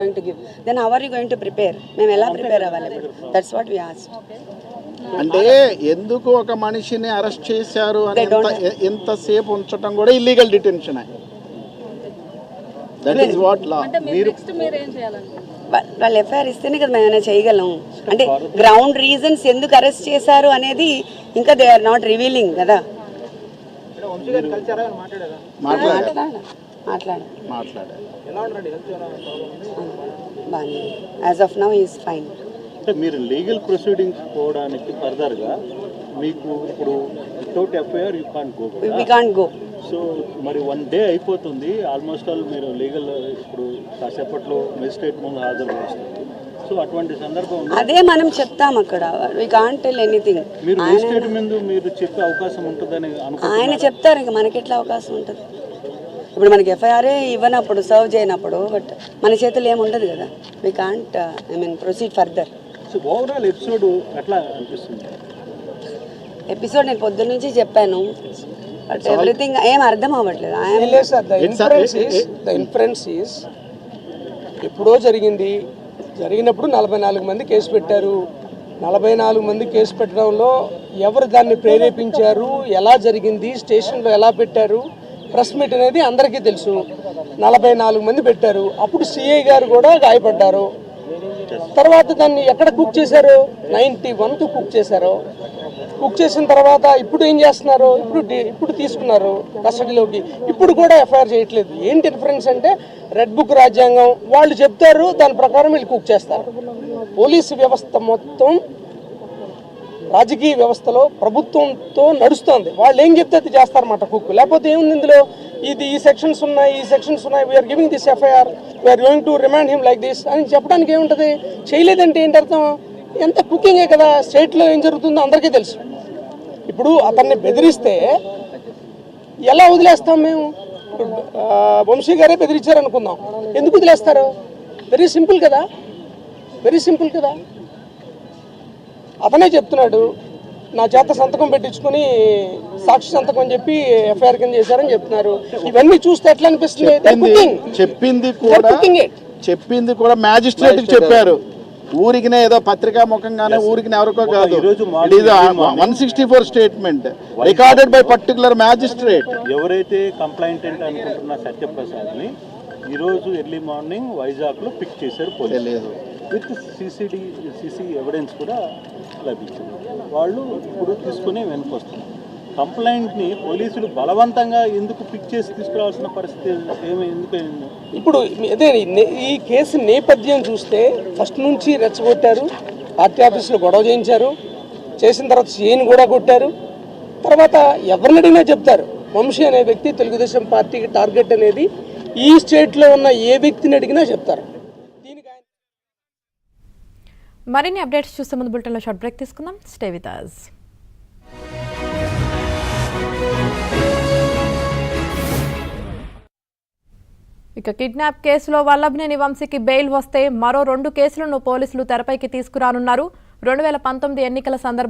going to give. Then how are you going to prepare? మేము ఎలా prepare అవ్వాలి? That's what we asked. అంటే ఎందుకు ఒక మనిషిని అరెస్ట్ చేశారు అని ఎంతసేపు ఉంచడం కూడా illegal detention. That is what law. వాళ్ళు ఎఫ్ఐఆర్ ఇస్తేనే కదా మేము ఏమైనా చేయగలం. అంటే గ్రౌండ్ రీజన్స్ ఎందుకు అరెస్ట్ చేశారు అనేది ఇంకా దే ఆర్ నాట్ రివీలింగ్ కదా. బాగానే as of now is fine. అంటే మీరు లీగల్ ప్రొసీడింగ్స్ పోవడానికి ఫర్దర్గా మీకు ఇప్పుడు without FIR you can't go. We can't go. So మరి 1 day అయిపోతుంది ఆల్మోస్ట్ ఆల్. మీరు లీగల్ ఇప్పుడు కాసేపట్లో మెజిస్ట్రేట్ ముందు హాజరు చేస్తారు. సో అటువంటి సందర్భం అదే మనం చెప్తాం అక్కడ. We can't tell anything. మీరు మెజిస్ట్రేట్ ముందు మీరు చెప్పే అవకాశం ఉంటుందని ఆయన చెప్తారు. ఇంకా మనకి ఎట్లా అవకాశం ఉంటుంది? ఇప్పుడు మనకి ఎఫ్ఐఆర్ఏ ఇవ్వనప్పుడు, సర్వ్ చేయనప్పుడు, బట్ మన చేతులు ఏముండదు కదా. We can't proceed further. So overall episode ఎట్లా అనిపిస్తుంది? ఎపిసోడ్ నేను పొద్దున్న నుంచి చెప్పాను, బట్ ఎవ్రీథింగ్ ఏం అర్థం అవ్వట్లేదు. ద ఇన్ఫరెన్స్ ఈస్ ఎప్పుడో జరిగినప్పుడు 44 మంది కేసు పెట్టారు. 44 మంది కేసు పెట్టడంలో ఎవరు దాన్ని ప్రేరేపించారు, ఎలా జరిగింది, స్టేషన్లో ఎలా పెట్టారు, ప్రెస్ మీట్ అనేది అందరికీ తెలుసు. 44 మంది పెట్టారు. అప్పుడు సిఐ గారు కూడా గాయపడ్డారు. తర్వాత దాన్ని ఎక్కడ కుక్ చేశారు? 91కు కుక్ చేశారు. కుక్ చేసిన తర్వాత ఇప్పుడు ఏం చేస్తున్నారు? ఇప్పుడు తీసుకున్నారు కస్టడీలోకి. ఇప్పుడు కూడా ఎఫ్ఐఆర్ చేయట్లేదు. ఏంటి డిఫరెన్స్ అంటే రెడ్ బుక్ రాజ్యాంగం వాళ్ళు చెప్తారు, దాని ప్రకారం వీళ్ళు కుక్ చేస్తారు. పోలీసు వ్యవస్థ మొత్తం రాజకీయ వ్యవస్థలో ప్రభుత్వంతో నడుస్తుంది. వాళ్ళు ఏం చెప్తే అది చేస్తారన్నమాట కుక్. లేకపోతే ఏముంది ఇందులో? ఈ సెక్షన్స్ ఉన్నాయి, we're giving this FIR, we're going to remand him like this అని చెప్పడానికి ఏముంటుంది? చేయలేదంటే ఏంటి అర్థం? ఎంత కుకింగే కదా. స్టేట్లో ఏం జరుగుతుందో అందరికీ తెలుసు. ఇప్పుడు అతన్ని బెదిరిస్తే ఎలా వదిలేస్తాం మేము? వంశీ గారే బెదిరించారు అనుకుందాం, ఎందుకు వదిలేస్తారు? వెరీ సింపుల్ కదా. అతనే చెప్తున్నాడు, నా చేత సంతకం పెట్టించుకుని సాక్షి సంతకం అని చెప్పి ఎఫ్ఐఆర్ కింద చేశారని చెప్తున్నారు. ఇవన్నీ చూస్తే ఎట్లా అనిపిస్తుంది? చెప్పింది కూడా మ్యాజిస్ట్రేట్ చెప్పారు. ఊరికినే ఏదో పత్రికా ముఖంగానే ఊరికి ఎవరికో కాదు. 164 statement recorded by particular magistrate. ఎవరైతే కంప్లైంటెంట్ అనుకుంటున్న సత్యప్రసాద్ని ఈరోజు ఎర్లీ మార్నింగ్ వైజాగ్లో పిక్ చేశారు పోలీసులు. విత్ సీసీ ఎవిడెన్స్ కూడా లభించింది. వాళ్ళు ఇప్పుడు తీసుకుని వెనుకొస్తున్నారు. కంప్లైంట్ని పోలీసులు బలవంతంగా ఎందుకు పిక్ చేసి తీసుకురావాల్సిన పరిస్థితి ఎందుకైంది? ఇప్పుడు అదే ఈ కేసు నేపథ్యం చూస్తే ఫస్ట్ నుంచి రెచ్చగొట్టారు. పార్టీ ఆఫీసులో గొడవ చేసిన తర్వాత సీఎని కూడా కొట్టారు. తర్వాత ఎవరిని అడిగినా చెప్తారు, వంశీ అనే వ్యక్తి తెలుగుదేశం పార్టీకి టార్గెట్ అనేది ఈ స్టేట్లో ఉన్న ఏ వ్యక్తిని అడిగినా చెప్తారు. మరిన్ని అప్డేట్స్ చూసే ముందు బులెటిన్లో షార్ట్ బ్రేక్ తీసుకుందాం. Stay with us. ఇక కిడ్నాప్ కేసులో వల్లభనేని వంశీకి బెయిల్ వస్తే మరో 2 కేసులను పోలీసులు తెరపైకి తీసుకురానున్నారు. 2019 ఎన్నికల సందర్భంగా